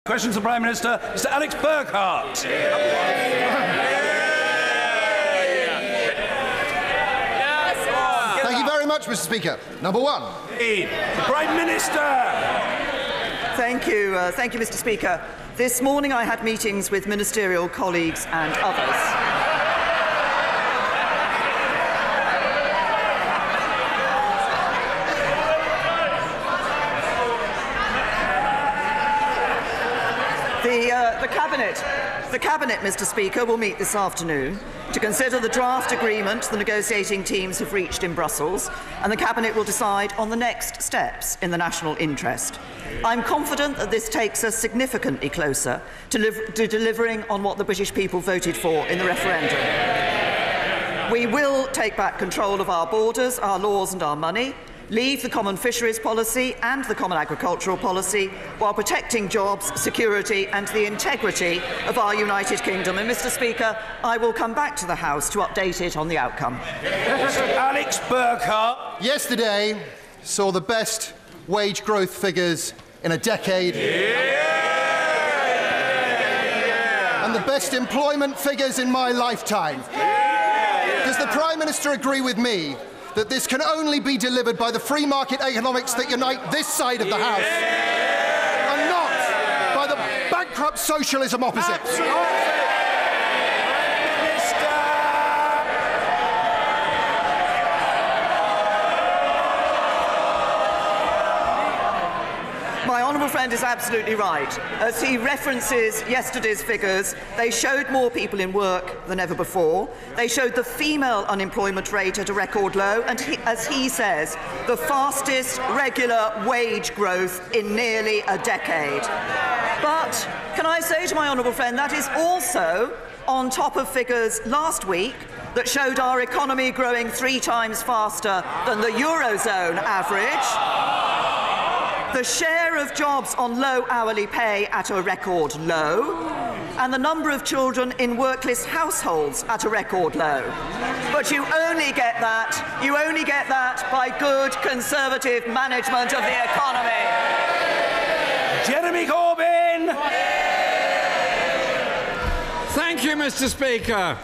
Question to the Prime Minister, Mr. Alex Burkhardt. Thank you very much, Mr. Speaker. Number one. The Prime Minister. Thank you, Mr. Speaker. This morning I had meetings with ministerial colleagues and others. The Cabinet, Mr. Speaker, will meet this afternoon to consider the draft agreement the negotiating teams have reached in Brussels, and the Cabinet will decide on the next steps in the national interest. I'm confident that this takes us significantly closer to delivering on what the British people voted for in the referendum. We will take back control of our borders, our laws and our money, leave the common fisheries policy and the common agricultural policy while protecting jobs, security and the integrity of our United Kingdom. And, Mr. Speaker, I will come back to the House to update it on the outcome. Alex Burkhardt. Yesterday saw the best wage growth figures in a decade. And the best employment figures in my lifetime. Does the Prime Minister agree with me that this can only be delivered by the free market economics that unite this side of the House and not by the bankrupt socialism opposite? My honourable friend is absolutely right. As he references yesterday's figures, they showed more people in work than ever before. They showed the female unemployment rate at a record low and, as he says, the fastest regular wage growth in nearly a decade. But can I say to my honourable friend, that is also on top of figures last week that showed our economy growing 3 times faster than the Eurozone average. The share of jobs on low hourly pay at a record low, and the number of children in workless households at a record low. But you only get that by good Conservative management of the economy. Jeremy Corbyn. Thank you, Mr. Speaker.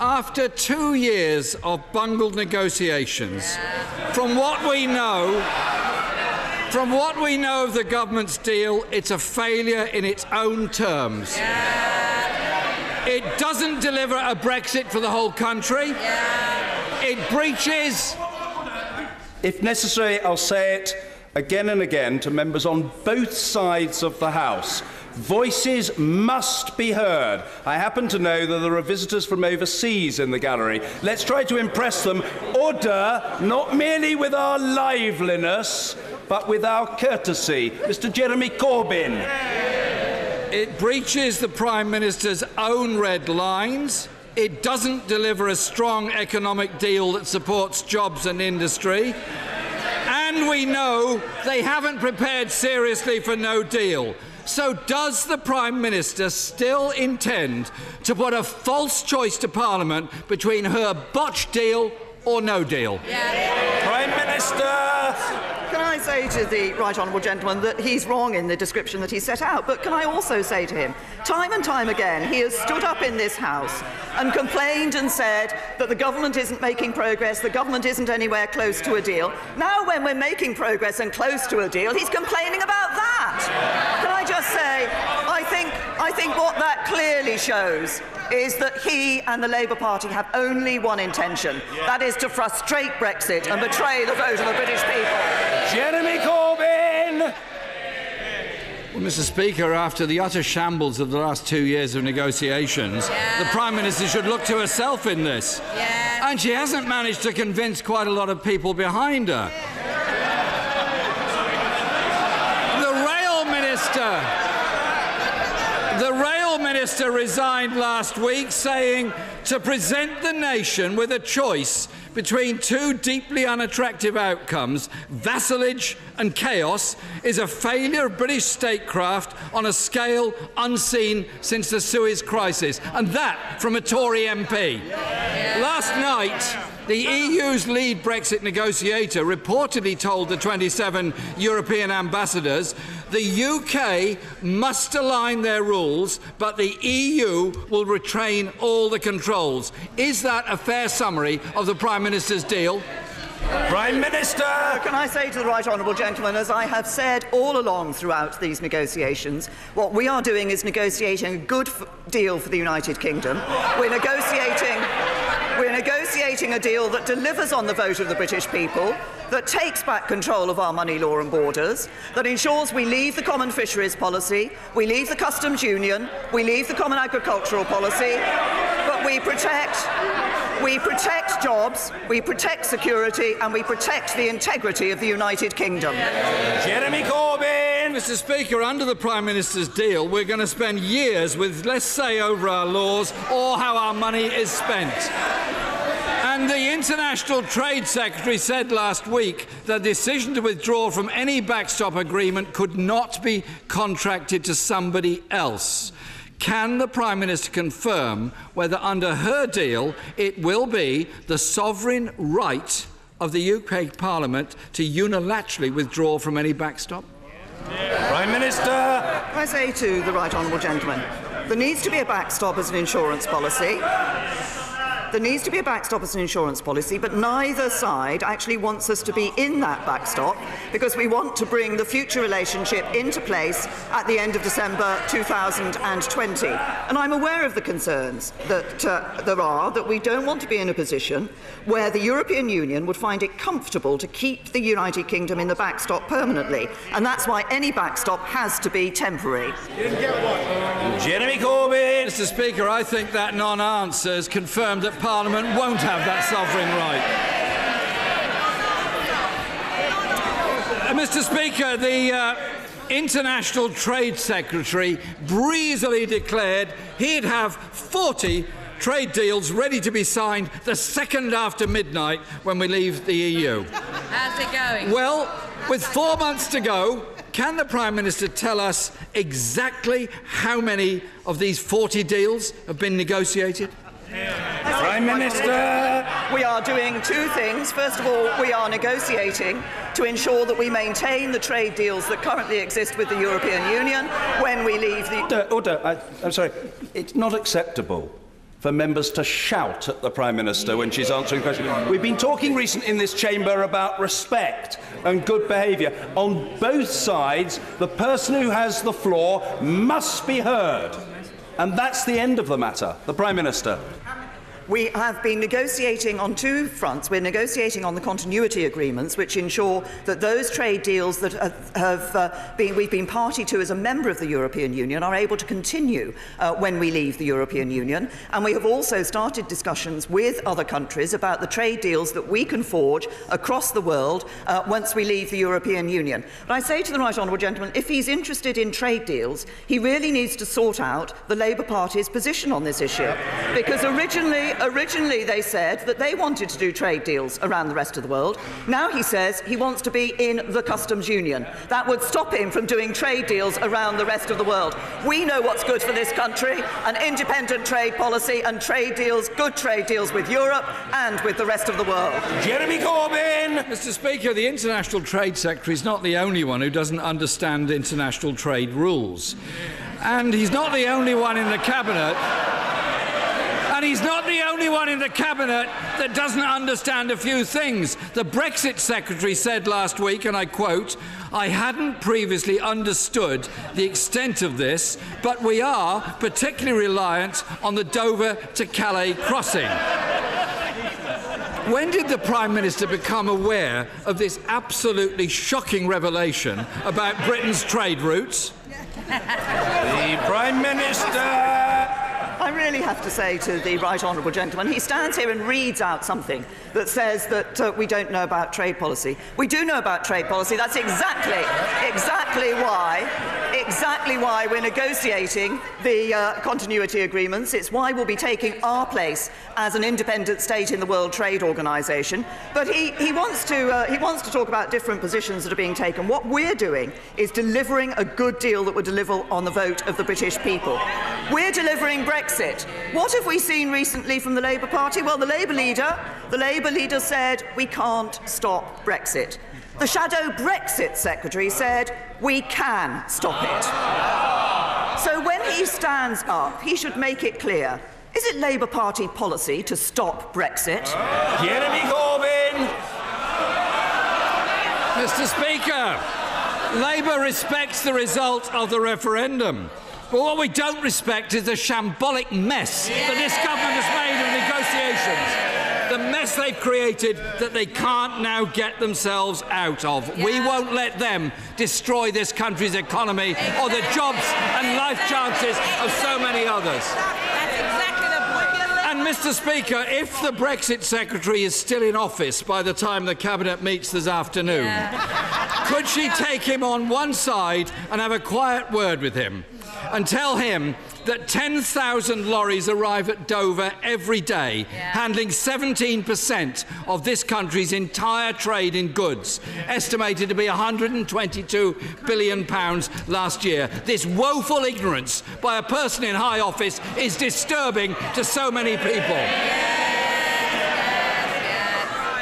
After 2 years of bungled negotiations, from what we know of the government's deal, it's a failure in its own terms. It doesn't deliver a Brexit for the whole country. It breaches... If necessary, I'll say it again and again to members on both sides of the House. Voices must be heard. I happen to know that there are visitors from overseas in the gallery. Let's try to impress them. Order, not merely with our liveliness, but with our courtesy. Mr. Jeremy Corbyn. It breaches the Prime Minister's own red lines. It doesn't deliver a strong economic deal that supports jobs and industry. And we know they haven't prepared seriously for no deal. So does the Prime Minister still intend to put a false choice to Parliament between her botched deal or no deal? Prime Minister. Can I say to the right honourable gentleman that he's wrong in the description that he set out, but can I also say to him, time and time again, he has stood up in this House and complained and said that the government isn't making progress, the government isn't anywhere close to a deal. Now, when we're making progress and close to a deal, he's complaining about that. Can I just say, I think what that clearly shows is that he and the Labour Party have only one intention. That is to frustrate Brexit and betray the vote of the British people. Jeremy Corbyn! Well, Mr. Speaker, after the utter shambles of the last 2 years of negotiations, the Prime Minister should look to herself in this. And she hasn't managed to convince quite a lot of people behind her. The Rail Minister resigned last week, saying to present the nation with a choice between 2 deeply unattractive outcomes, vassalage and chaos, is a failure of British statecraft on a scale unseen since the Suez Crisis. And that from a Tory MP. Last night, The EU's lead Brexit negotiator reportedly told the 27 European ambassadors the UK must align their rules, but the EU will retain all the controls. Is that a fair summary of the Prime Minister's deal? Prime Minister! Can I say to the right honourable gentleman, as I have said all along throughout these negotiations, what we are doing is negotiating a good deal for the United Kingdom. We're negotiating a deal that delivers on the vote of the British people, that takes back control of our money law and borders, that ensures we leave the common fisheries policy, we leave the customs union, we leave the common agricultural policy, but we protect jobs, we protect security, and we protect the integrity of the United Kingdom. Jeremy Corbyn! Mr. Speaker, under the Prime Minister's deal, we're going to spend years with less say over our laws or how our money is spent. And the International Trade Secretary said last week that the decision to withdraw from any backstop agreement could not be contracted to somebody else. Can the Prime Minister confirm whether under her deal it will be the sovereign right of the UK Parliament to unilaterally withdraw from any backstop? Prime Minister! Can I say to the right honourable gentleman, there needs to be a backstop as an insurance policy. There needs to be a backstop as an insurance policy, but neither side actually wants us to be in that backstop because we want to bring the future relationship into place at the end of December 2020. And I'm aware of the concerns that there are, that we don't want to be in a position where the European Union would find it comfortable to keep the United Kingdom in the backstop permanently. And that's why any backstop has to be temporary. Jeremy Corbyn! Mr. Speaker, I think that non-answer has confirmed that Parliament won't have that sovereign right. Mr. Speaker, the International Trade Secretary breezily declared he'd have 40 trade deals ready to be signed the second after midnight when we leave the EU. How's it going? Well, with 4 months to go, can the Prime Minister tell us exactly how many of these 40 deals have been negotiated? Prime Minister! We are doing two things. First of all, we are negotiating to ensure that we maintain the trade deals that currently exist with the European Union when we leave the... Order. I'm sorry. It's not acceptable for members to shout at the Prime Minister when she's answering questions. We've been talking recently in this chamber about respect and good behaviour. On both sides, the person who has the floor must be heard. And that's the end of the matter. The Prime Minister. We have been negotiating on two fronts. We're negotiating on the continuity agreements, which ensure that those trade deals that we've been party to as a member of the European Union are able to continue when we leave the European Union. And we have also started discussions with other countries about the trade deals that we can forge across the world once we leave the European Union. But I say to the right honourable gentleman, if he's interested in trade deals, he really needs to sort out the Labour Party's position on this issue. Because originally they said that they wanted to do trade deals around the rest of the world. Now he says he wants to be in the customs union. That would stop him from doing trade deals around the rest of the world. We know what's good for this country, an independent trade policy and trade deals, good trade deals with Europe and with the rest of the world. Jeremy Corbyn! Mr. Speaker, the International Trade Secretary is not the only one who doesn't understand international trade rules. And he's not the only one in the Cabinet. And he's not the only one in the Cabinet that doesn't understand a few things. The Brexit Secretary said last week, and I quote, "I hadn't previously understood the extent of this, but we are particularly reliant on the Dover to Calais crossing." When did the Prime Minister become aware of this absolutely shocking revelation about Britain's trade routes? The Prime Minister! I really have to say to the right honourable gentleman, he stands here and reads out something that says that we don't know about trade policy. We do know about trade policy. That's exactly why exactly why we're negotiating the continuity agreements. It's why we'll be taking our place as an independent state in the World Trade Organization. But he wants to talk about different positions that are being taken. What we're doing is delivering a good deal that would deliver on the vote of the British people. We're delivering Brexit. What have we seen recently from the Labour Party? Well, the Labour leader said we can't stop Brexit. The shadow Brexit secretary said we can stop it. So when he stands up, he should make it clear. Is it Labour Party policy to stop Brexit? Jeremy Corbyn! Mr. Speaker, Labour respects the result of the referendum. But what we don't respect is the shambolic mess that this government has made of negotiations. The mess they've created that they can't now get themselves out of. We won't let them destroy this country's economy or the jobs and life chances of so many others. That's exactly the point. And Mr. Speaker, if the Brexit Secretary is still in office by the time the Cabinet meets this afternoon, could she take him on one side and have a quiet word with him and tell him that 10,000 lorries arrive at Dover every day, handling 17% of this country's entire trade in goods, estimated to be £122 billion last year. This woeful ignorance by a person in high office is disturbing to so many people.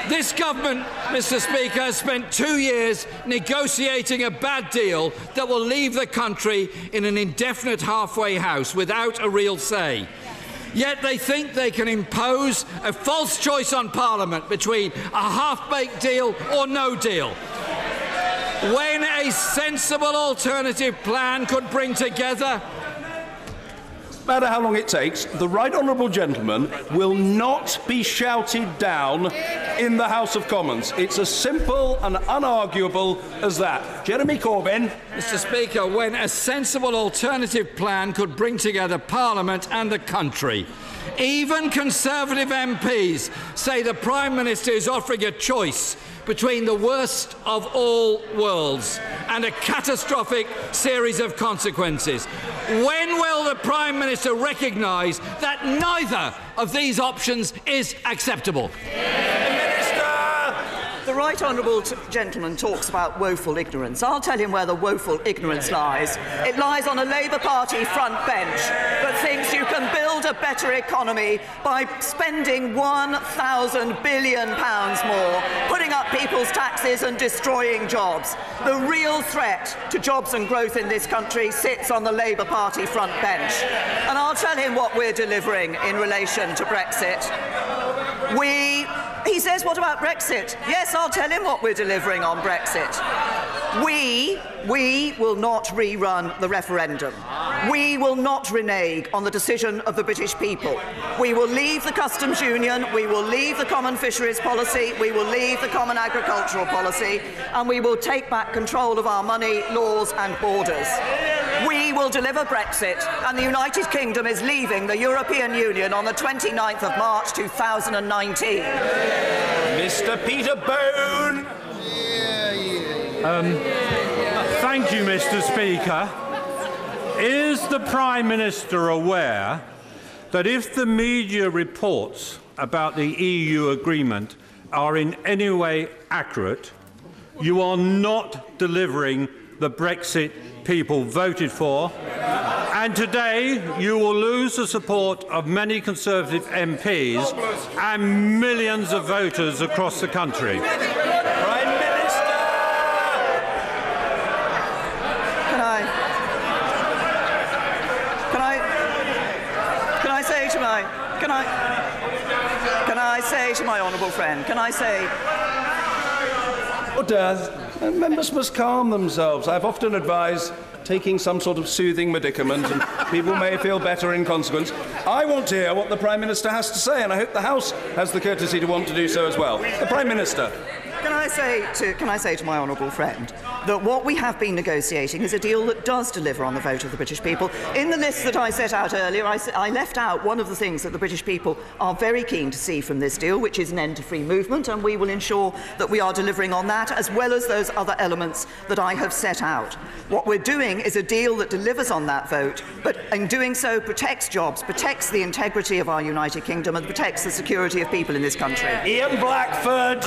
This government, Mr. Speaker, has spent 2 years negotiating a bad deal that will leave the country in an indefinite halfway house without a real say. Yet they think they can impose a false choice on Parliament between a half-baked deal or no deal, when a sensible alternative plan could bring together. No matter how long it takes, the right honourable gentleman will not be shouted down in the House of Commons. It's as simple and unarguable as that. Jeremy Corbyn. Mr. Speaker, when a sensible alternative plan could bring together Parliament and the country. Even Conservative MPs say the Prime Minister is offering a choice between the worst of all worlds and a catastrophic series of consequences. When will the Prime Minister recognise that neither of these options is acceptable? The right honourable gentleman talks about woeful ignorance. I'll tell him where the woeful ignorance lies. It lies on a Labour Party front bench that thinks you can build a better economy by spending £1,000 billion more, putting up people's taxes and destroying jobs. The real threat to jobs and growth in this country sits on the Labour Party front bench. And I'll tell him what we're delivering in relation to Brexit. He says, what about Brexit? Yes, I'll tell him what we're delivering on Brexit. We will not rerun the referendum. We will not renege on the decision of the British people. We will leave the customs union, we will leave the common fisheries policy, we will leave the common agricultural policy, and we will take back control of our money, laws and borders. We will deliver Brexit, and the United Kingdom is leaving the European Union on the 29th of March 2019. Mr. Peter Bone. Thank you, Mr. Speaker. Is the Prime Minister aware that if the media reports about the EU agreement are in any way accurate, you are not delivering the Brexit people voted for, and today you will lose the support of many Conservative MPs and millions of voters across the country? Prime Minister! Can I say to my honourable friend, members must calm themselves. I've often advised taking some sort of soothing medicament, and people may feel better in consequence. I want to hear what the Prime Minister has to say, and I hope the House has the courtesy to want to do so as well. The Prime Minister. Can I say to my honourable friend that what we have been negotiating is a deal that does deliver on the vote of the British people. In the list that I set out earlier, I left out one of the things that the British people are very keen to see from this deal, which is an end to free movement, and we will ensure that we are delivering on that, as well as those other elements that I have set out. What we're doing is a deal that delivers on that vote, but in doing so protects jobs, protects the integrity of our United Kingdom, and protects the security of people in this country. Ian Blackford.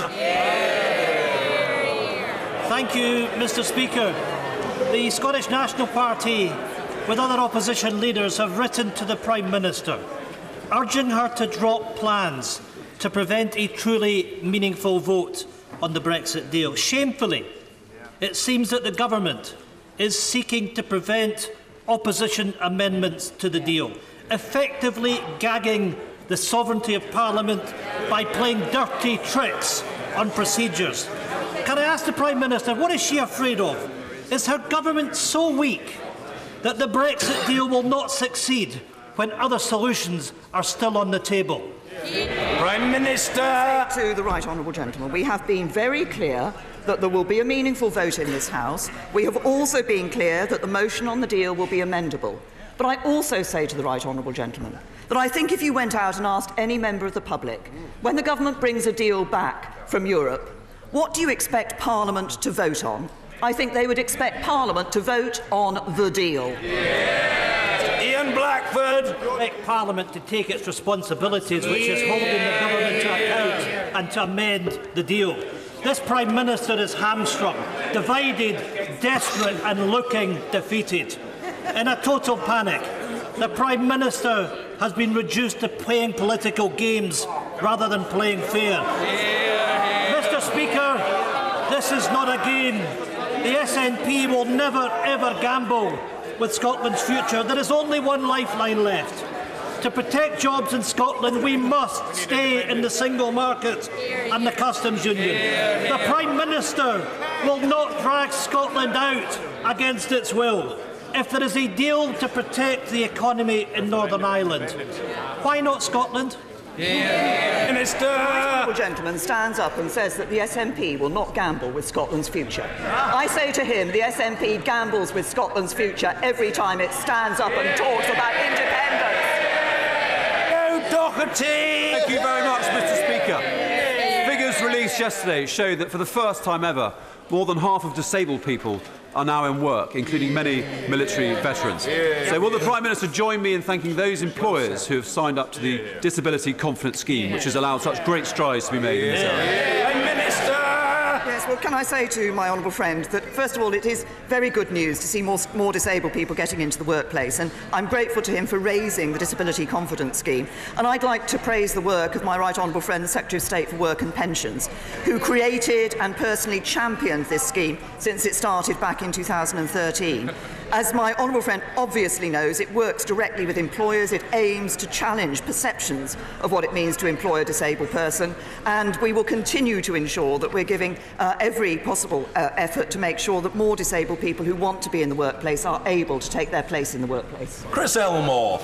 Thank you, Mr. Speaker. The Scottish National Party, with other opposition leaders, have written to the Prime Minister, urging her to drop plans to prevent a truly meaningful vote on the Brexit deal. Shamefully, it seems that the government is seeking to prevent opposition amendments to the deal, effectively gagging the sovereignty of Parliament by playing dirty tricks on procedures. Can I ask the Prime Minister, what is she afraid of? Is her government so weak that the Brexit deal will not succeed when other solutions are still on the table? Prime Minister. To the right honourable gentleman, we have been very clear that there will be a meaningful vote in this House. We have also been clear that the motion on the deal will be amendable. But I also say to the right honourable gentleman that I think if you went out and asked any member of the public, when the government brings a deal back from Europe, what do you expect Parliament to vote on? I think they would expect Parliament to vote on the deal. Ian Blackford. Expect Parliament to take its responsibilities, which is holding the government to account and to amend the deal. This Prime Minister is hamstrung, divided, desperate and looking defeated. In a total panic, the Prime Minister has been reduced to playing political games rather than playing fair. Mr. Speaker, this is not a game. The SNP will never ever gamble with Scotland's future. There is only one lifeline left. To protect jobs in Scotland, we must stay in the single market and the customs union. The Prime Minister will not drag Scotland out against its will. If there is a deal to protect the economy in Northern Ireland, why not Scotland? Minister. The honourable gentleman stands up and says that the SNP will not gamble with Scotland's future. I say to him, the SNP gambles with Scotland's future every time it stands up and talks about independence. No Doherty. Thank you very much, Mr. Speaker. Figures released yesterday show that for the first time ever, more than half of disabled people are now in work, including many military veterans. So will the Prime Minister join me in thanking those employers who have signed up to the Disability Confidence Scheme, which has allowed such great strides to be made in this area? Prime Minister. Yes, well, can I say to my honourable friend that, first of all, it is very good news to see more disabled people getting into the workplace, and I'm grateful to him for raising the Disability Confidence Scheme. And I'd like to praise the work of my right honourable friend, the Secretary of State for Work and Pensions, who created and personally championed this scheme since it started back in 2013. As my honourable friend obviously knows, it works directly with employers. It aims to challenge perceptions of what it means to employ a disabled person, and we will continue to ensure that we're giving every possible effort to make sure that more disabled people who want to be in the workplace are able to take their place in the workplace. Chris Elmore.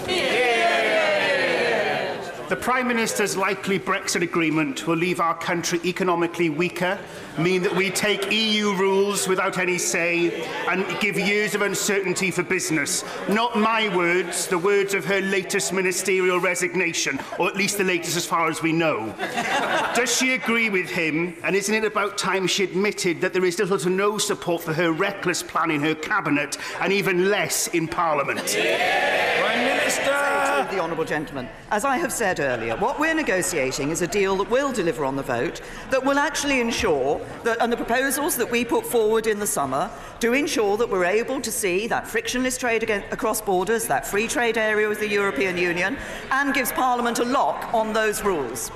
The Prime Minister's likely Brexit agreement will leave our country economically weaker, mean that we take EU rules without any say, and give years of uncertainty for business. Not my words, the words of her latest ministerial resignation, or at least the latest as far as we know. Does she agree with him, and isn't it about time she admitted that there is little to no support for her reckless plan in her cabinet, and even less in Parliament? Prime Minister. The honourable gentleman, as I have said earlier, what we're negotiating is a deal that will deliver on the vote, that will actually ensure that, and the proposals that we put forward in the summer, to ensure that we're able to see that frictionless trade across borders, that free trade area with the European Union, and gives Parliament a lock on those rules.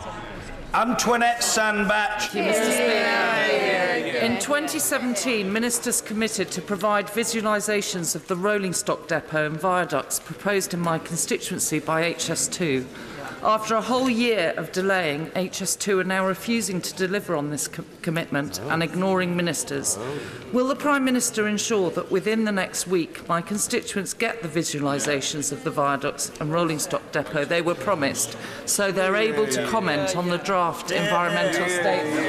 Antoinette Sandbach. Thank you, Mr. Speaker. In 2017, ministers committed to provide visualisations of the rolling stock depot and viaducts proposed in my constituency by HS2. After a whole year of delaying, HS2 are now refusing to deliver on this commitment and ignoring ministers. Will the Prime Minister ensure that within the next week my constituents get the visualisations of the viaducts and rolling stock depot they were promised, so they're able to comment on the draft environmental statement?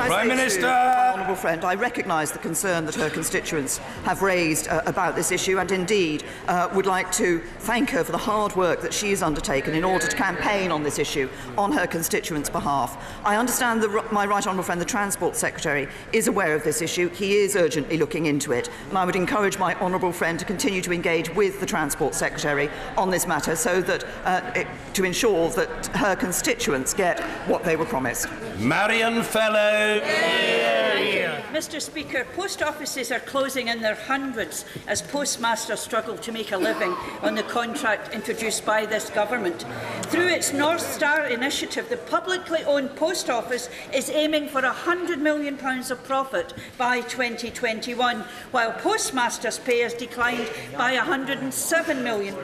Prime Minister. honourable friend, I recognise the concern that her constituents have raised about this issue, and indeed would like to thank her for the hard work that she has undertaken in order to campaign on this issue on her constituents' behalf. I understand that my right honourable friend, the Transport Secretary, is aware of this issue. He is urgently looking into it, and I would encourage my honourable friend to continue to engage with the Transport Secretary on this matter so that to ensure that her constituents get what they were promised. Marion Fellow. Mr. Speaker, post offices are closing in their hundreds as postmasters struggle to make a living on the contract introduced by this government. Through its North Star initiative, the publicly owned post office is aiming for £100 million of profit by 2021, while postmasters' pay has declined by £107 million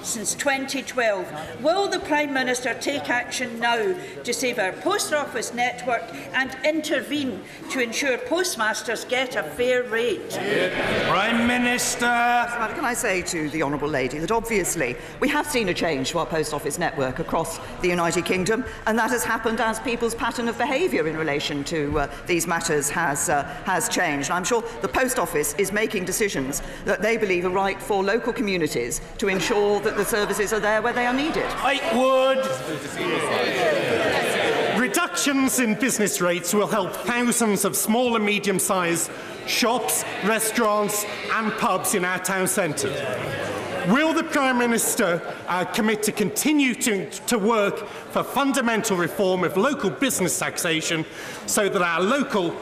since 2012. Will the Prime Minister take action now to save our post office network and intervene to ensure postmasters get a fair rate? Prime Minister. Can I say to the honourable lady that obviously we have seen a change to our post office network across the United Kingdom, and that has happened as people's pattern of behaviour in relation to these matters has changed. I'm sure the post office is making decisions that they believe are right for local communities to ensure that the services are there where they are needed. Reductions in business rates will help thousands of small and medium-sized shops, restaurants and pubs in our town centres. Will the Prime Minister commit to continue to work for fundamental reform of local business taxation so that our local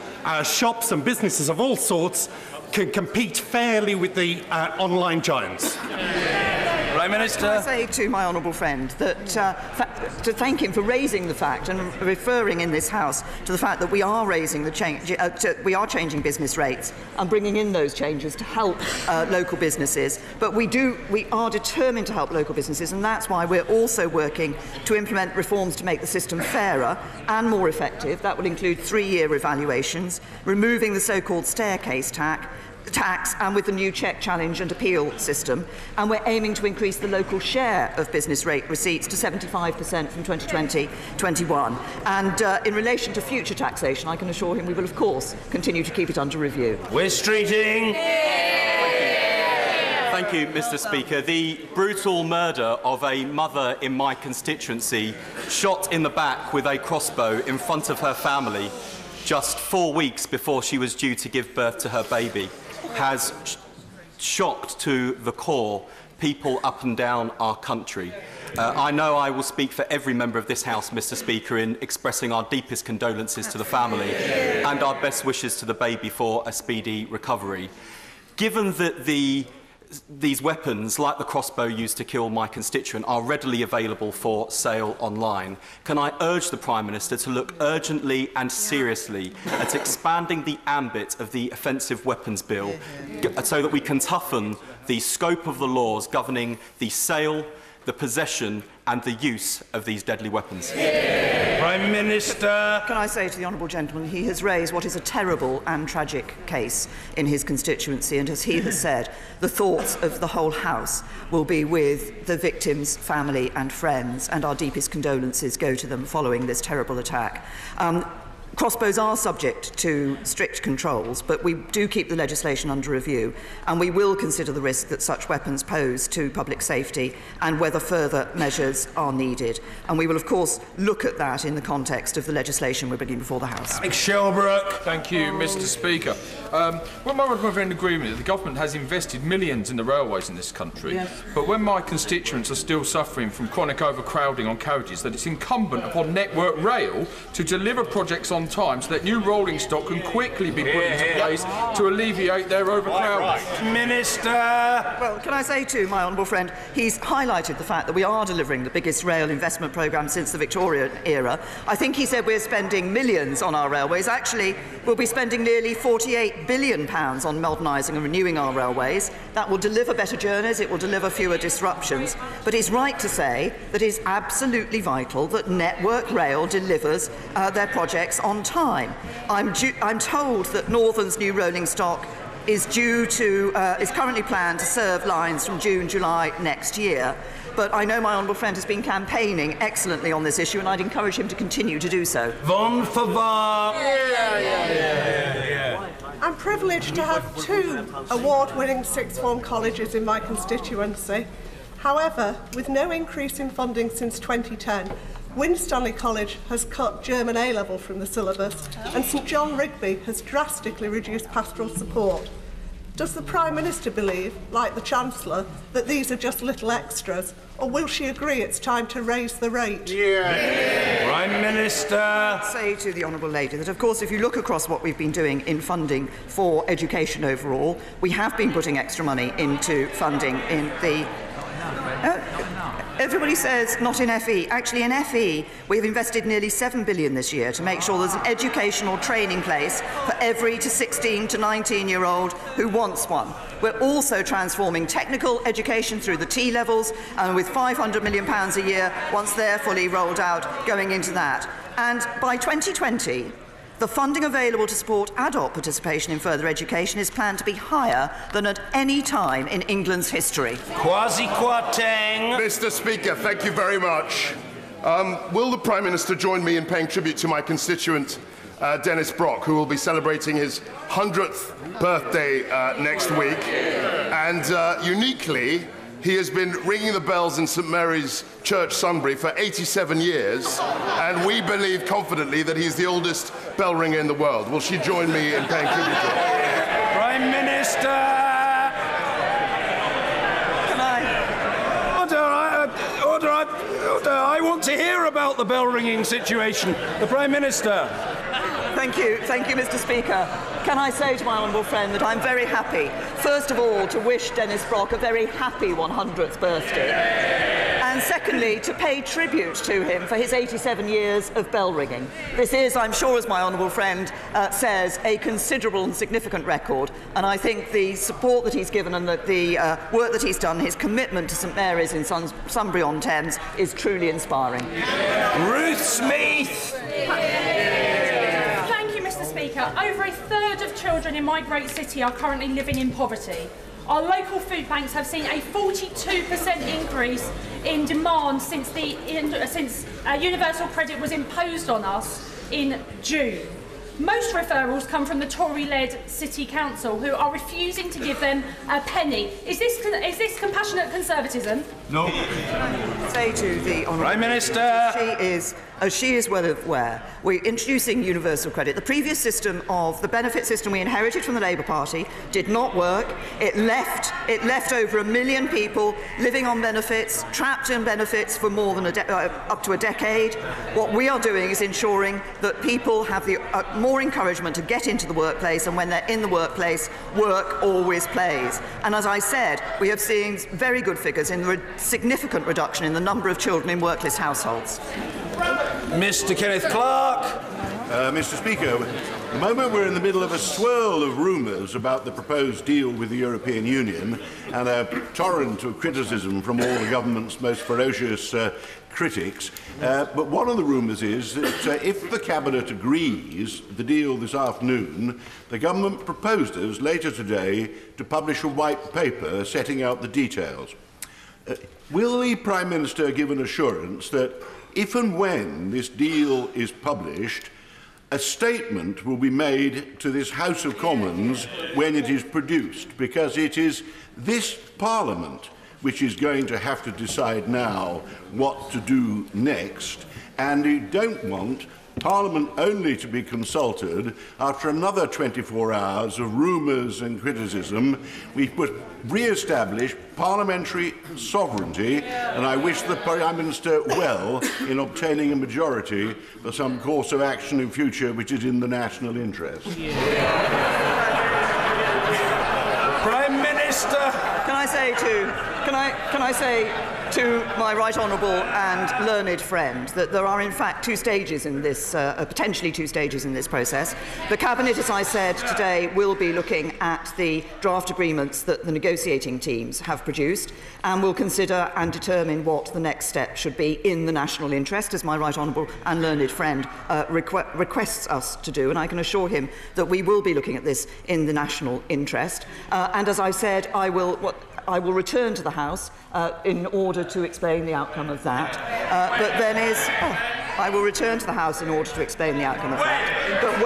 shops and businesses of all sorts can compete fairly with the online giants? Prime Minister. Can I say to my honourable friend that to thank him for raising the fact and referring in this House to the fact that we are raising the change, we are changing business rates and bringing in those changes to help local businesses. But we are determined to help local businesses, and that's why we're also working to implement reforms to make the system fairer and more effective. That will include 3-year evaluations, removing the so-called staircase tax and with the new check, challenge and appeal system, and we're aiming to increase the local share of business rate receipts to 75% from 2020-21. And in relation to future taxation, I can assure him we will of course continue to keep it under review. We're streeting. Thank you, Mr. Speaker. The brutal murder of a mother in my constituency, shot in the back with a crossbow in front of her family just 4 weeks before she was due to give birth to her baby, has shocked to the core people up and down our country. I know I will speak for every member of this House, Mr. Speaker, in expressing our deepest condolences to the family and our best wishes to the baby for a speedy recovery. Given that these weapons, like the crossbow used to kill my constituent, are readily available for sale online, can I urge the Prime Minister to look urgently and seriously at expanding the ambit of the Offensive Weapons Bill so that we can toughen the scope of the laws governing the sale, the possession and the use of these deadly weapons? Prime Minister. Can I say to the honourable gentleman, he has raised what is a terrible and tragic case in his constituency, and as he has said, the thoughts of the whole House will be with the victims' family and friends, and our deepest condolences go to them following this terrible attack. Crossbows are subject to strict controls, but we do keep the legislation under review, and we will consider the risk that such weapons pose to public safety and whether further measures are needed. And we will, of course, look at that in the context of the legislation we're bringing before the House. Shelbrooke. Thank you, Mr. Speaker. When my we're in agreement that the government has invested millions in the railways in this country, but when my constituents are still suffering from chronic overcrowding on carriages, that it's incumbent upon Network Rail to deliver projects on time so that new rolling stock can quickly be put into place to alleviate their overcrowding. Minister. Well, can I say to my honourable friend, he's highlighted the fact that we are delivering the biggest rail investment programme since the Victorian era. I think he said we're spending millions on our railways. Actually, we'll be spending nearly £48 billion on modernising and renewing our railways. That will deliver better journeys, it will deliver fewer disruptions. But it's right to say that it's absolutely vital that Network Rail delivers their projects on time. I'm told that Northern's new rolling stock is currently planned to serve lines from June, July next year. But I know my honourable friend has been campaigning excellently on this issue, and I'd encourage him to continue to do so. Von Favar. I'm privileged to have 2 award-winning sixth form colleges in my constituency. However, with no increase in funding since 2010, Winstanley College has cut German A-level from the syllabus, and St John Rigby has drastically reduced pastoral support. Does the Prime Minister believe, like the Chancellor, that these are just little extras, or will she agree it's time to raise the rate? Prime Minister. I'd say to the Honourable Lady that, of course, if you look across what we've been doing in funding for education overall, we have been putting extra money into funding in the... Everybody says not in FE. Actually, in FE, we have invested nearly £7 billion this year to make sure there's an educational training place for every 16 to 19-year-old who wants one. We're also transforming technical education through the T levels, and with £500 million a year, once they're fully rolled out, going into that. And by 2020, the funding available to support adult participation in further education is planned to be higher than at any time in England's history. Kwasi Kwarteng. Mr. Speaker, thank you very much. Will the Prime Minister join me in paying tribute to my constituent, Dennis Brock, who will be celebrating his 100th birthday next week? And uniquely, he has been ringing the bells in St Mary's Church, Sunbury, for 87 years, and we believe confidently that he's the oldest bell ringer in the world. Will she join me in paying tribute to him? Prime Minister! Can I? Order, I want to hear about the bell ringing situation. The Prime Minister. Thank you, Mr. Speaker. Can I say to my honourable friend that I'm very happy, first of all, to wish Dennis Brock a very happy 100th birthday, and secondly, to pay tribute to him for his 87 years of bell ringing. This is, I'm sure, as my honourable friend says, a considerable and significant record, and I think the support that he's given and the work that he's done, his commitment to St Mary's in Sunbury-on-Thames is truly inspiring. Ruth Smith! Speaker, over a third of children in my great city are currently living in poverty. Our local food banks have seen a 42% increase in demand since universal credit was imposed on us in June. Most referrals come from the Tory-led City Council, who are refusing to give them a penny. Is this compassionate conservatism? No. Say to the Honourable Prime Minister. As she is well aware, we're introducing universal credit. The previous system of the benefit system we inherited from the Labour Party did not work. It left over 1 million people living on benefits, trapped in benefits for more than up to a decade. What we are doing is ensuring that people have the more encouragement to get into the workplace, and when they're in the workplace, work always pays. And as I said, we have seen very good figures in the significant reduction in the number of children in workless households. Mr. Kenneth Clark. Mr. Speaker, at the moment we're in the middle of a swirl of rumours about the proposed deal with the European Union and a torrent of criticism from all the government's most ferocious critics. But one of the rumours is that if the Cabinet agrees the deal this afternoon, the government proposes later today to publish a white paper setting out the details. Will the Prime Minister give an assurance that if and when this deal is published, a statement will be made to this House of Commons when it is produced, because it is this Parliament which is going to have to decide now what to do next, and we don't want Parliament only to be consulted after another 24 hours of rumours and criticism. We must re-establish parliamentary sovereignty, and I wish the Prime Minister well in obtaining a majority for some course of action in future which is in the national interest. Prime Minister. Can I say to my right honourable and learned friend that there are in fact two stages in this, potentially two stages in this process. The Cabinet, as I said today, will be looking at the draft agreements that the negotiating teams have produced, and will consider and determine what the next step should be in the national interest, as my right honourable and learned friend requests us to do, and I can assure him that we will be looking at this in the national interest. And as I said, I will return to the House in order to explain the outcome of that. I will return to the House in order to explain the outcome of that. But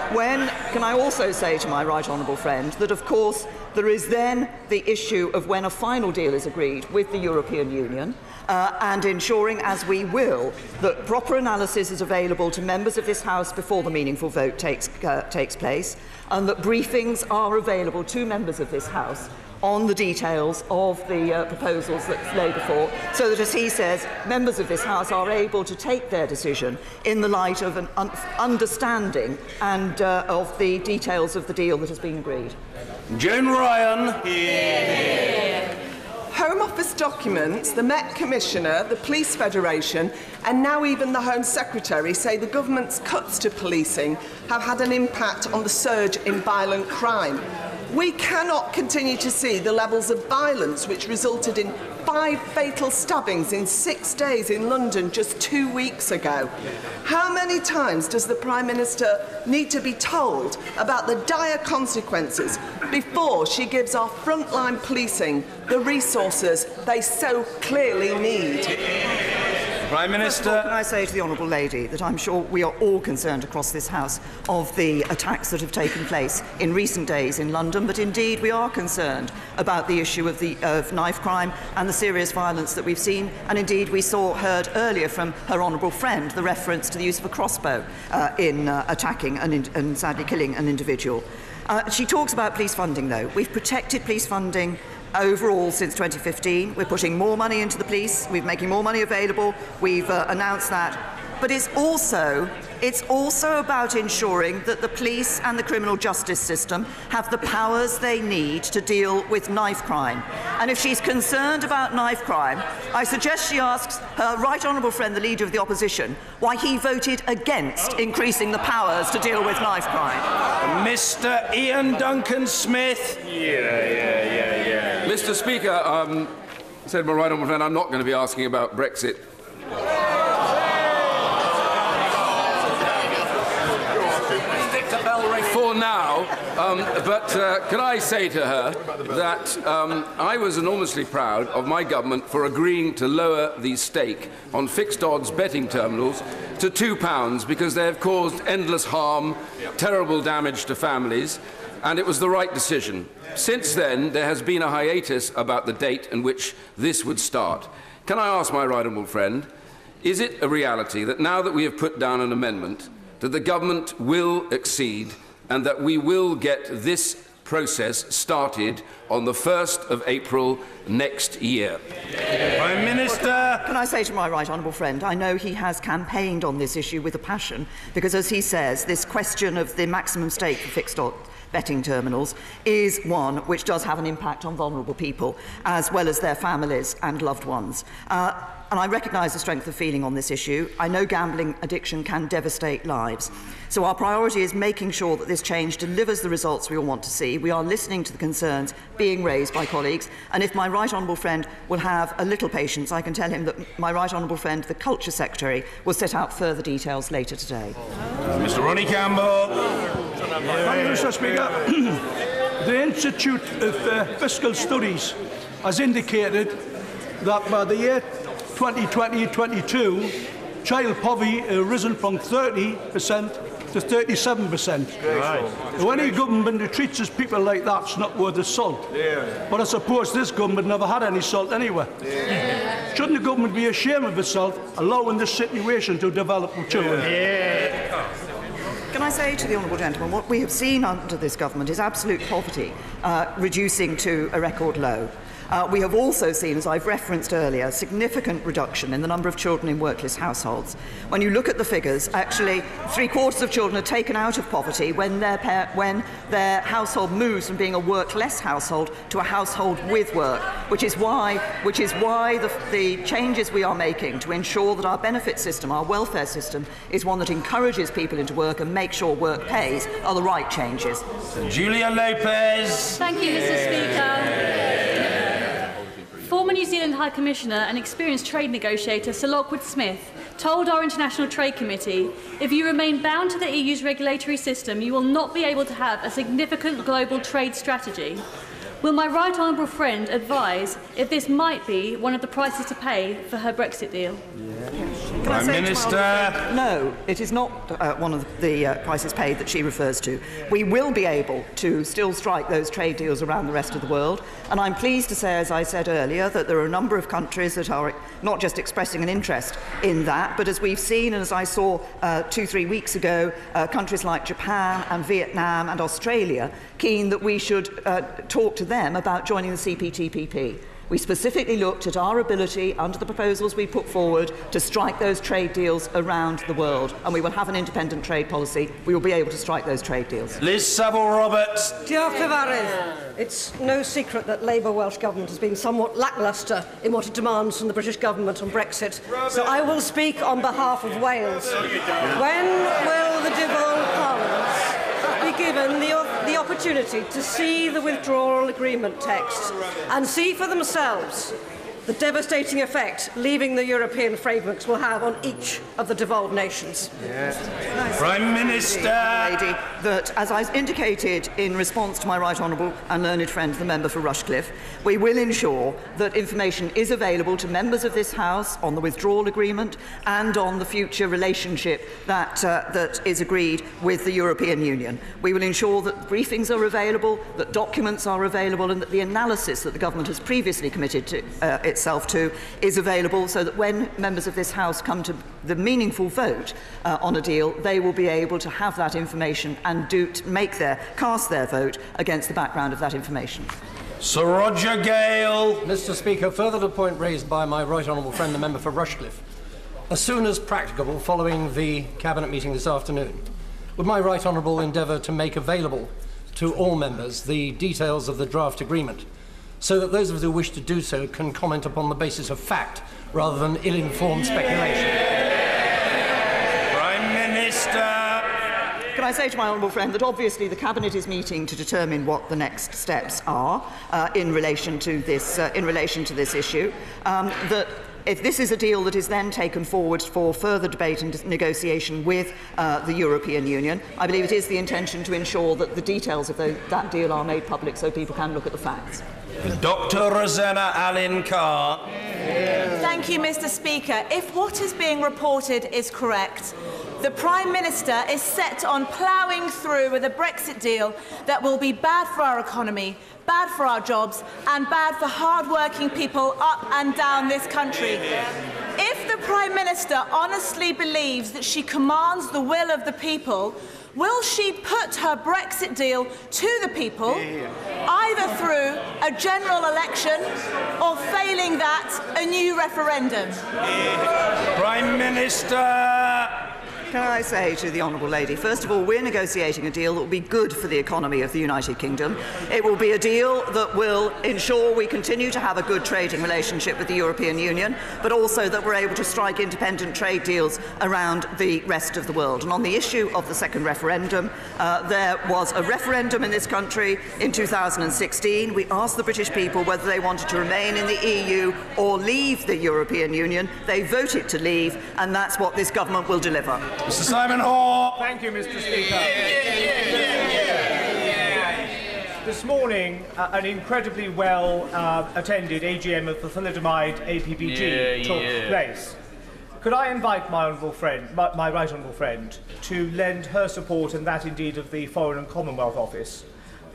Can I also say to my right honourable friend that, of course, there is then the issue of when a final deal is agreed with the European Union, and ensuring, as we will, that proper analysis is available to members of this House before the meaningful vote takes place, and that briefings are available to members of this House on the details of the proposals that lay before, so that, as he says, members of this House are able to take their decision in the light of an understanding and of the details of the deal that has been agreed. Joan Ryan. Home Office documents, the Met Commissioner, the Police Federation and now even the Home Secretary say the government's cuts to policing have had an impact on the surge in violent crime. We cannot continue to see the levels of violence which resulted in 5 fatal stabbings in 6 days in London just 2 weeks ago. How many times does the Prime Minister need to be told about the dire consequences before she gives our frontline policing the resources they so clearly need? Prime Minister. Can I say to the Honourable Lady that I'm sure we are all concerned across this House of the attacks that have taken place in recent days in London, but indeed we are concerned about the issue of knife crime and the serious violence that we've seen, and indeed we heard earlier from her Honourable friend the reference to the use of a crossbow in attacking and sadly killing an individual. She talks about police funding, though. We've protected police funding overall since 2015. We're putting more money into the police. We're making more money available. We've announced that. But it's also about ensuring that the police and the criminal justice system have the powers they need to deal with knife crime. And if she's concerned about knife crime, I suggest she asks her right honourable friend, the Leader of the Opposition, why he voted against increasing the powers to deal with knife crime. Mr. Ian Duncan Smith. Mr. Speaker, said my right honourable friend, I'm not going to be asking about Brexit. For now, but can I say to her that I was enormously proud of my government for agreeing to lower the stake on fixed odds betting terminals to £2 because they have caused endless harm, terrible damage to families, and it was the right decision. Since then, there has been a hiatus about the date in which this would start. Can I ask my right honourable friend, is it a reality that now that we have put down an amendment, that the government will accede and that we will get this process started on the 1st of April next year? Prime Minister. Can I say to my right honourable friend, I know he has campaigned on this issue with a passion, because as he says, this question of the maximum stake for fixed betting terminals is one which does have an impact on vulnerable people, as well as their families and loved ones. And I recognise the strength of feeling on this issue. I know gambling addiction can devastate lives. So our priority is making sure that this change delivers the results we all want to see. We are listening to the concerns being raised by colleagues. And if my right honourable friend will have a little patience, I can tell him that my right honourable friend, the Culture Secretary, will set out further details later today. Mr. Ronnie Campbell. Thank you, Mr. Speaker. The Institute of Fiscal Studies has indicated that by the year 2020-22, child poverty has risen from 30% to 37%. Right. So any government who treats its people like that's not worth the salt. Yeah. But I suppose this government never had any salt anyway. Yeah. Shouldn't the government be ashamed of itself allowing this situation to develop with children? Yeah. Can I say to the honourable gentleman, what we have seen under this government is absolute poverty reducing to a record low. We have also seen, as I've referenced earlier, a significant reduction in the number of children in workless households. When you look at the figures, actually 3/4 of children are taken out of poverty when their household moves from being a workless household to a household with work, which is why the changes we are making to ensure that our benefit system, our welfare system, is one that encourages people into work and makes sure work pays, are the right changes. Julia Lopez. Thank you, Mr. Speaker. Former New Zealand High Commissioner and experienced trade negotiator Sir Lockwood Smith told our International Trade Committee, if you remain bound to the EU's regulatory system, you will not be able to have a significant global trade strategy. Will my right honourable friend advise if this might be one of the prices to pay for her Brexit deal? Prime Minister. No, it is not one of the prices paid that she refers to. We will be able to still strike those trade deals around the rest of the world, and I'm pleased to say, as I said earlier, that there are a number of countries that are not just expressing an interest in that, but as we've seen and as I saw 2-3 weeks ago, countries like Japan and Vietnam and Australia keen that we should talk to them about joining the CPTPP. We specifically looked at our ability, under the proposals we put forward, to strike those trade deals around the world, and we will have an independent trade policy. We will be able to strike those trade deals. Liz Saville-Roberts. It's no secret that Labour Welsh Government has been somewhat lacklustre in what it demands from the British Government on Brexit. So I will speak on behalf of Wales. When will the devolved Parliaments be given the opportunity to see the withdrawal agreement text and see for themselves the devastating effect leaving the European frameworks will have on each of the devolved nations? Prime Minister. Lady, that, as I indicated in response to my right honourable and learned friend, the member for Rushcliffe, we will ensure that information is available to members of this House on the withdrawal agreement and on the future relationship that is agreed with the European Union. We will ensure that briefings are available, that documents are available, and that the analysis that the government has previously committed to itself to is available, so that when members of this House come to the meaningful vote on a deal, they will be able to have that information and cast their vote against the background of that information. Sir Roger Gale. Mr. Speaker, further to the point raised by my right honourable friend, the member for Rushcliffe, as soon as practicable following the Cabinet meeting this afternoon, would my right honourable endeavour to make available to all members the details of the draft agreement, so that those of us who wish to do so can comment upon the basis of fact rather than ill-informed speculation? Prime Minister. Can I say to my honourable friend that obviously the Cabinet is meeting to determine what the next steps are in relation to this issue. That if this is a deal that is then taken forward for further debate and negotiation with the European Union, I believe it is the intention to ensure that the details of that deal are made public so people can look at the facts. Dr. Rosanna Allen Carr. Thank you, Mr. Speaker. If what is being reported is correct, the Prime Minister is set on ploughing through with a Brexit deal that will be bad for our economy, bad for our jobs, and bad for hard-working people up and down this country. If the Prime Minister honestly believes that she commands the will of the people, will she put her Brexit deal to the people, either through a general election or, failing that, a new referendum? Prime Minister. Can I say to the honourable lady, first of all, we're negotiating a deal that will be good for the economy of the United Kingdom. It will be a deal that will ensure we continue to have a good trading relationship with the European Union, but also that we're able to strike independent trade deals around the rest of the world. And on the issue of the second referendum, there was a referendum in this country in 2016. We asked the British people whether they wanted to remain in the EU or leave the European Union. They voted to leave, and that's what this government will deliver. Mr. Simon Hoare. Thank you, Mr. Speaker. This morning, an incredibly well-attended AGM of the thalidomide APPG took place. Could I invite my right honourable friend, to lend her support and that indeed of the Foreign and Commonwealth Office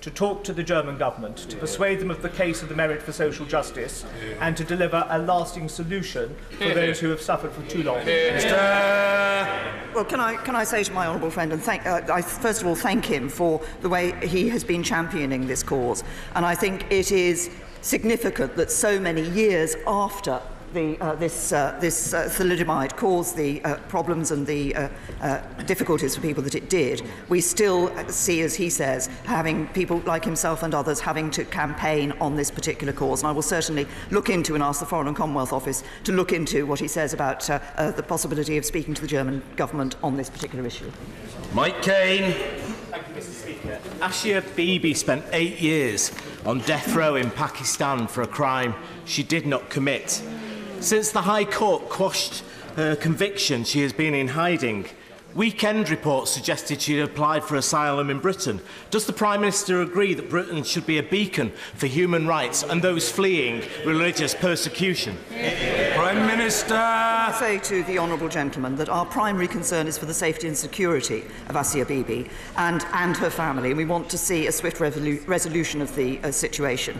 to talk to the German government, to persuade them of the case of the merit for social justice, and to deliver a lasting solution for those who have suffered for too long? Well, can I say to my honourable friend, and I first of all thank him for the way he has been championing this cause, and I think it is significant that so many years after this thalidomide caused the problems and the difficulties for people that it did, we still see, as he says, having people like himself and others having to campaign on this particular cause. And I will certainly look into and ask the Foreign and Commonwealth Office to look into what he says about the possibility of speaking to the German government on this particular issue. Mike Kane. Thank you, Mr. Speaker. Asia Bibi spent 8 years on death row in Pakistan for a crime she did not commit. Since the High Court quashed her conviction, she has been in hiding. Weekend reports suggested she had applied for asylum in Britain. Does the Prime Minister agree that Britain should be a beacon for human rights and those fleeing religious persecution? Prime Minister. I say to the honourable gentleman that our primary concern is for the safety and security of Asia Bibi and her family, and we want to see a swift resolution of the situation.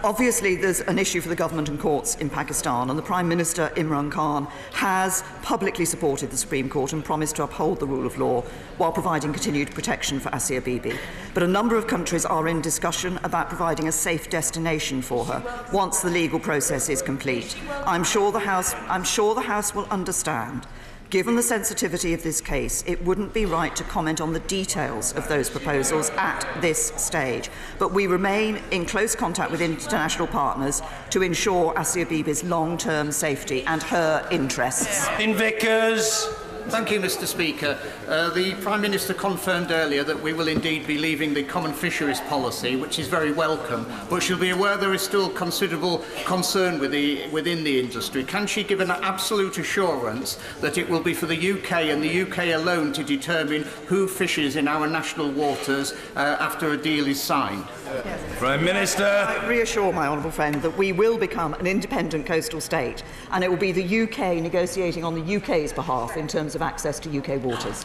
Obviously, there's an issue for the government and courts in Pakistan, and the Prime Minister, Imran Khan, has publicly supported the Supreme Court and promised to uphold the rule of law while providing continued protection for Asia Bibi. But a number of countries are in discussion about providing a safe destination for her once the legal process is complete. I'm sure the House will understand. Given the sensitivity of this case, it wouldn't be right to comment on the details of those proposals at this stage. But we remain in close contact with international partners to ensure Asia Bibi's long-term safety and her interests. In Vickers. Thank you, Mr. Speaker. The Prime Minister confirmed earlier that we will indeed be leaving the common fisheries policy, which is very welcome, but she'll be aware there is still considerable concern within the industry. Can she give an absolute assurance that it will be for the UK and the UK alone to determine who fishes in our national waters after a deal is signed? Prime Minister. I reassure my honourable friend that we will become an independent coastal state, and it will be the UK negotiating on the UK's behalf in terms of access to UK waters.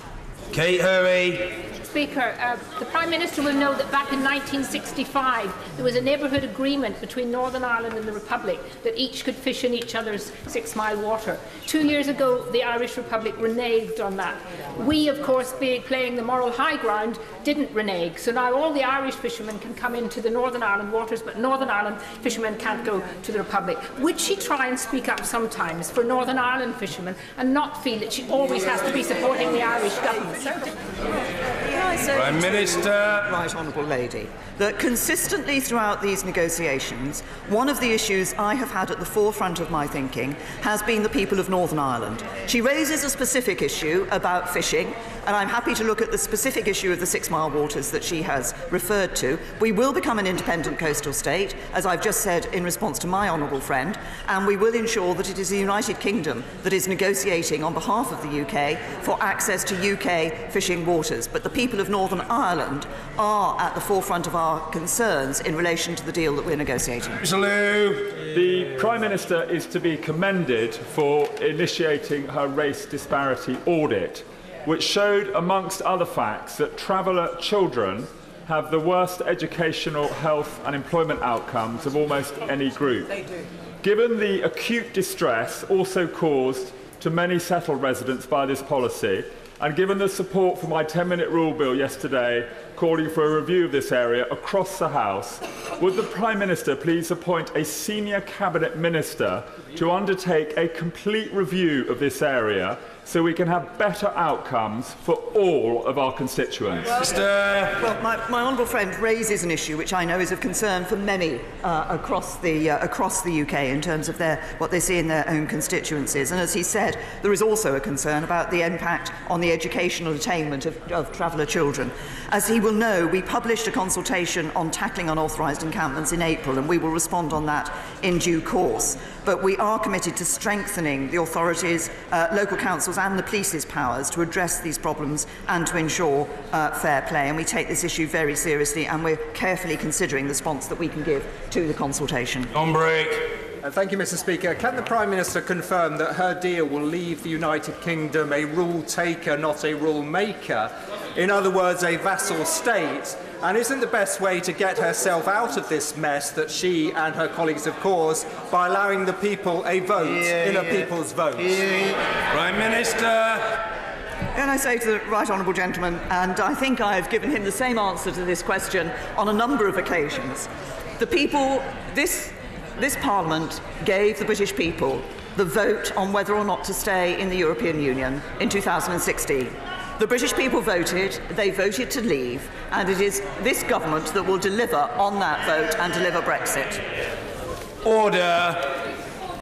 Kate Hurry. Speaker, the Prime Minister will know that back in 1965 there was a neighbourhood agreement between Northern Ireland and the Republic that each could fish in each other's 6-mile water. 2 years ago the Irish Republic reneged on that. We, of course, playing the moral high ground, didn't renege. So now all the Irish fishermen can come into the Northern Ireland waters, but Northern Ireland fishermen can't go to the Republic. Would she try and speak up sometimes for Northern Ireland fishermen and not feel that she always has to be supporting the Irish government? Prime Minister. Right Honourable Lady, that consistently throughout these negotiations, one of the issues I have had at the forefront of my thinking has been the people of Northern Ireland. She raises a specific issue about fishing, and I'm happy to look at the specific issue of the 6-mile waters that she has referred to. We will become an independent coastal state, as I've just said in response to my honourable friend, and we will ensure that it is the United Kingdom that is negotiating on behalf of the UK for access to UK fishing waters. But the people of Northern Ireland are at the forefront of our concerns in relation to the deal that we're negotiating. The Prime Minister is to be commended for initiating her race disparity audit, which showed, amongst other facts, that traveller children have the worst educational, health and employment outcomes of almost any group. They do. Given the acute distress also caused to many settled residents by this policy, and given the support for my 10-minute rule bill yesterday calling for a review of this area across the House, would the Prime Minister please appoint a senior Cabinet Minister to undertake a complete review of this area so we can have better outcomes for all of our constituents? Well, my honourable friend raises an issue which I know is of concern for many across the UK in terms of what they see in their own constituencies. And as he said, there is also a concern about the impact on the educational attainment of traveller children. As he will know, we published a consultation on tackling unauthorised encampments in April, and we will respond on that in due course. But we are committed to strengthening the authorities, local councils and the police's powers to address these problems and to ensure fair play. And we take this issue very seriously, and we're carefully considering the response that we can give to the consultation. On break. Thank you, Mr. Speaker. Can the Prime Minister confirm that her deal will leave the United Kingdom a rule taker, not a rule maker? In other words, a vassal state? And isn't the best way to get herself out of this mess that she and her colleagues have caused by allowing the people a vote in a people's vote? Prime Minister. And I say to the right honourable gentleman, and I think I've given him the same answer to this question on a number of occasions. The people, this Parliament gave the British people the vote on whether or not to stay in the European Union in 2016. The British people voted, they voted to leave, and it is this government that will deliver on that vote and deliver Brexit. Order.